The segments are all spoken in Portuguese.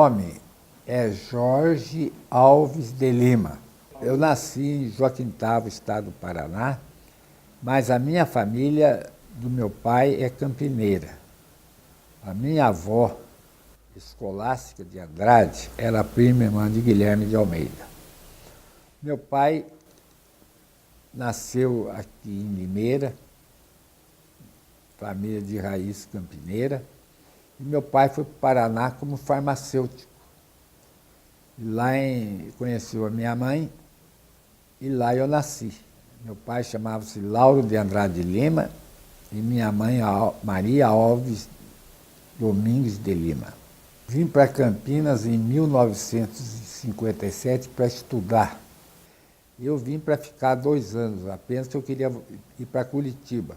nome é Jorge Alves de Lima. Eu nasci em Joaquim Távora, estado do Paraná, mas a minha família do meu pai é campineira. A minha avó, Escolástica de Andrade, era prima irmã de Guilherme de Almeida. Meu pai nasceu aqui em Limeira, família de raiz campineira, e meu pai foi para o Paraná como farmacêutico. Lá conheceu a minha mãe e lá eu nasci. Meu pai chamava-se Lauro de Andrade Lima e minha mãe Maria Alves Domingues de Lima. Vim para Campinas em 1957 para estudar. Eu vim para ficar 2 anos, apenas que eu queria ir para Curitiba.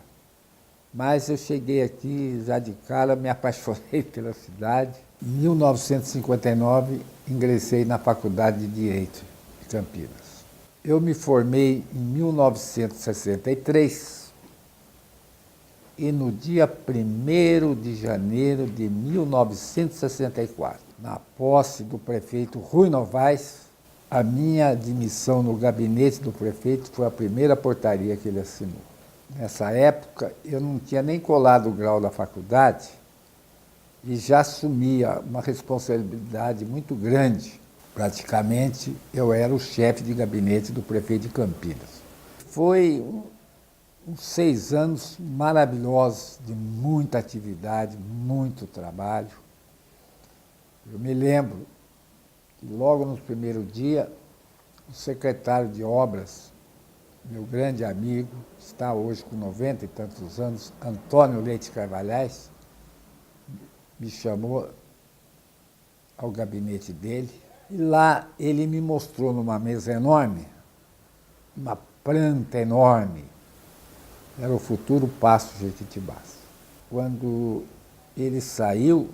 Mas eu cheguei aqui, já de cara, me apaixonei pela cidade. Em 1959, ingressei na Faculdade de Direito de Campinas. Eu me formei em 1963 e no dia 1º de janeiro de 1964, na posse do prefeito Rui Novaes, a minha admissão no gabinete do prefeito foi a primeira portaria que ele assinou. Nessa época, eu não tinha nem colado o grau da faculdade e já assumia uma responsabilidade muito grande. Praticamente, eu era o chefe de gabinete do prefeito de Campinas. Foi uns 6 anos maravilhosos, de muita atividade, muito trabalho. Eu me lembro que logo no primeiro dia, o secretário de obras, meu grande amigo, está hoje com 90 e tantos anos, Antônio Leite Carvalhais, me chamou ao gabinete dele. E lá ele me mostrou numa mesa enorme, uma planta enorme. Era o futuro Paço Jequitibás. Quando ele saiu,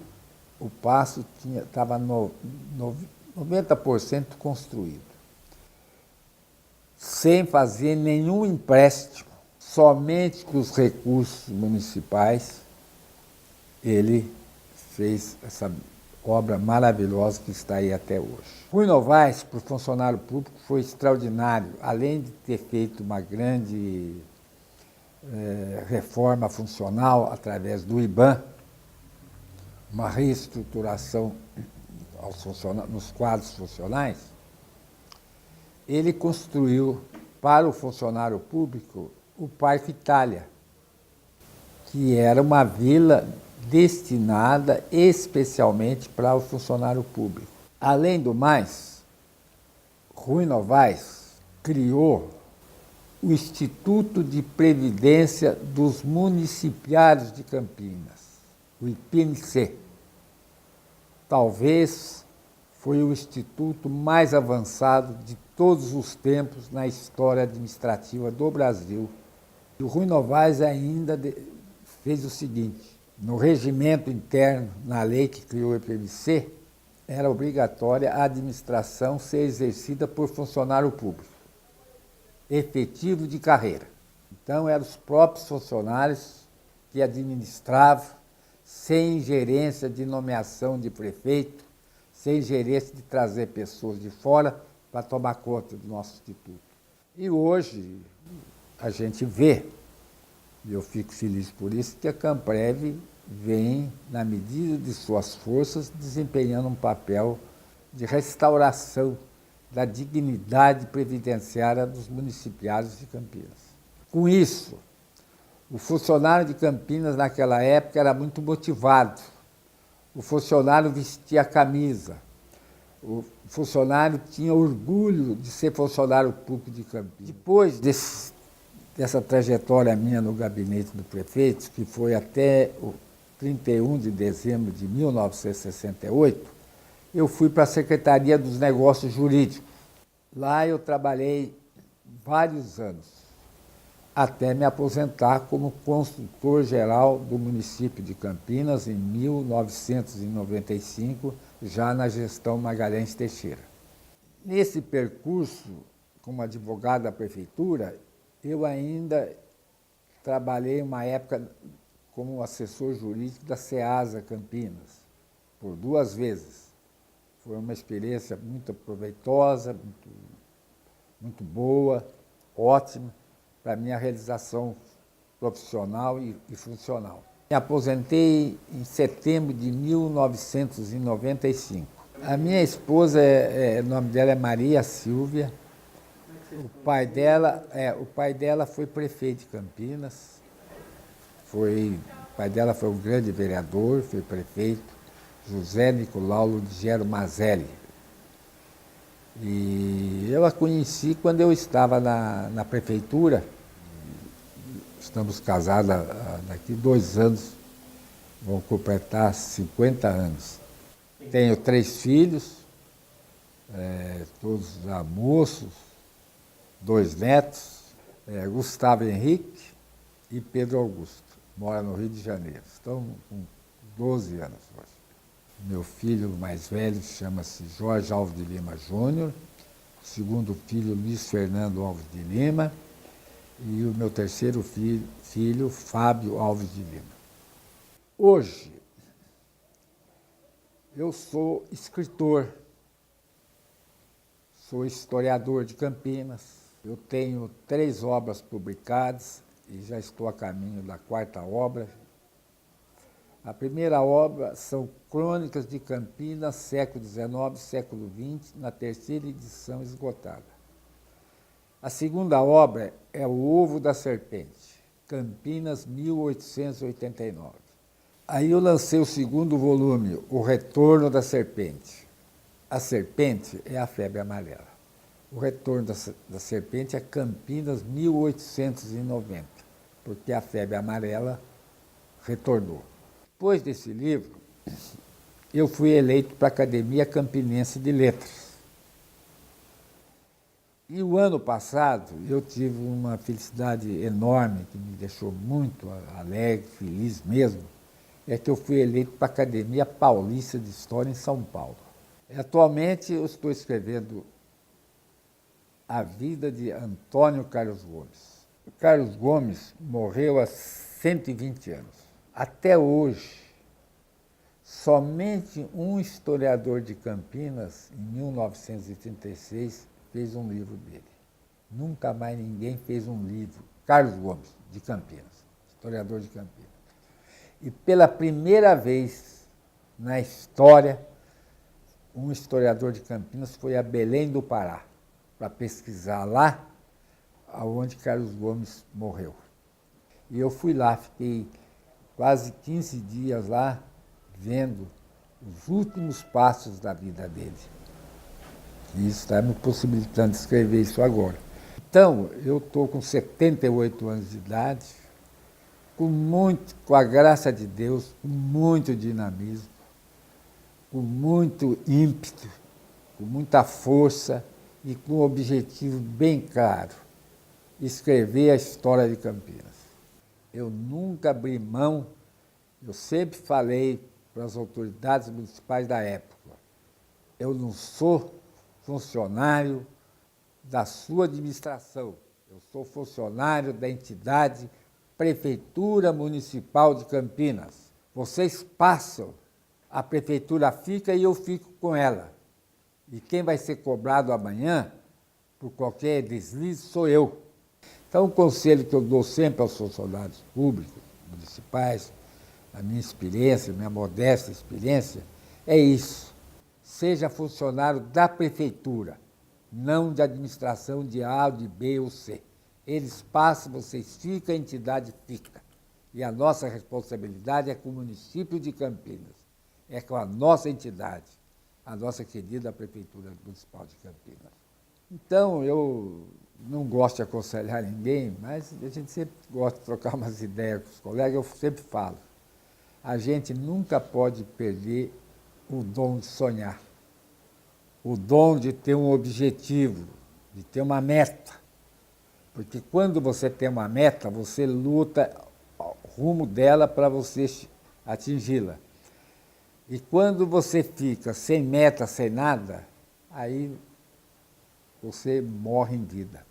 o paço estava 90% construído, sem fazer nenhum empréstimo, somente com os recursos municipais, ele fez essa obra maravilhosa que está aí até hoje. Rui Novaes, para o funcionário público, foi extraordinário, além de ter feito uma grande reforma funcional através do IBAN, uma reestruturação nos quadros funcionais. Ele construiu para o funcionário público o Parque Itália, que era uma vila destinada especialmente para o funcionário público. Além do mais, Rui Novaes criou o Instituto de Previdência dos Municipários de Campinas, o IPMC. Talvez foi o instituto mais avançado de todos os tempos na história administrativa do Brasil. E o Rui Novaes ainda fez o seguinte: no regimento interno, na lei que criou o IPMC, era obrigatória a administração ser exercida por funcionário público, efetivo de carreira. Então, eram os próprios funcionários que administravam, sem ingerência de nomeação de prefeito, sem ingerência de trazer pessoas de fora para tomar conta do nosso instituto. E hoje a gente vê, e eu fico feliz por isso, que a Camprev vem, na medida de suas forças, desempenhando um papel de restauração da dignidade previdenciária dos municipários de Campinas. Com isso, o funcionário de Campinas naquela época era muito motivado. O funcionário vestia a camisa. O funcionário tinha orgulho de ser funcionário público de Campinas. Depois dessa trajetória minha no gabinete do prefeito, que foi até o 31 de dezembro de 1968, eu fui para a Secretaria dos Negócios Jurídicos. Lá eu trabalhei vários anos, até me aposentar como consultor-geral do município de Campinas em 1995, já na gestão Magalhães Teixeira. Nesse percurso, como advogado da prefeitura, eu ainda trabalhei uma época como assessor jurídico da SEASA Campinas, por 2 vezes. Foi uma experiência muito proveitosa, muito boa, ótima, para a minha realização profissional e funcional. Me aposentei em setembro de 1995. A minha esposa, o nome dela é Maria Silvia. O pai dela foi prefeito de Campinas. O pai dela foi um grande vereador, foi prefeito, José Nicolau Ludgero Mazelli. E eu a conheci quando eu estava na prefeitura. Estamos casados daqui 2 anos, vão completar 50 anos. Tenho 3 filhos, todos já moços, 2 netos, Gustavo Henrique e Pedro Augusto. Mora no Rio de Janeiro. Estão com 12 anos hoje. Meu filho mais velho chama-se Jorge Alves de Lima Júnior, o segundo filho Luiz Fernando Alves de Lima e o meu terceiro filho Fábio Alves de Lima. Hoje, eu sou escritor, sou historiador de Campinas, eu tenho 3 obras publicadas e já estou a caminho da 4ª obra. A primeira obra são Crônicas de Campinas, século XIX, século XX, na 3ª edição esgotada. A segunda obra é O Ovo da Serpente, Campinas, 1889. Aí eu lancei o segundo volume, O Retorno da Serpente. A serpente é a febre amarela. O Retorno da Serpente é Campinas, 1890, porque a febre amarela retornou. Depois desse livro, eu fui eleito para a Academia Campinense de Letras. E o ano passado eu tive uma felicidade enorme, que me deixou muito alegre, feliz mesmo, é que eu fui eleito para a Academia Paulista de História em São Paulo. Atualmente eu estou escrevendo a vida de Antônio Carlos Gomes. O Carlos Gomes morreu há 120 anos. Até hoje, somente um historiador de Campinas, em 1936, fez um livro dele. Nunca mais ninguém fez um livro. Carlos Gomes, de Campinas, historiador de Campinas. E pela primeira vez na história, um historiador de Campinas foi a Belém do Pará, para pesquisar lá onde Carlos Gomes morreu. E eu fui lá, fiquei quase 15 dias lá, vendo os últimos passos da vida dele. E isso está me possibilitando de escrever isso agora. Então, eu estou com 78 anos de idade, com a graça de Deus, com muito dinamismo, com muito ímpeto, com muita força e com um objetivo bem claro: escrever a história de Campinas. Eu nunca abri mão, eu sempre falei para as autoridades municipais da época: eu não sou funcionário da sua administração, eu sou funcionário da entidade Prefeitura Municipal de Campinas. Vocês passam, a prefeitura fica e eu fico com ela. E quem vai ser cobrado amanhã por qualquer deslize sou eu. Então, o conselho que eu dou sempre aos funcionários públicos, municipais, a minha experiência, minha modesta experiência, é isso: seja funcionário da prefeitura, não de administração de A, de B ou C. Eles passam, vocês ficam, a entidade fica. E a nossa responsabilidade é com o município de Campinas, é com a nossa entidade, a nossa querida Prefeitura Municipal de Campinas. Então, eu não gosto de aconselhar ninguém, mas a gente sempre gosta de trocar umas ideias com os colegas. Eu sempre falo: a gente nunca pode perder o dom de sonhar, o dom de ter um objetivo, de ter uma meta. Porque quando você tem uma meta, você luta rumo dela para você atingi-la. E quando você fica sem meta, sem nada, aí você morre em vida.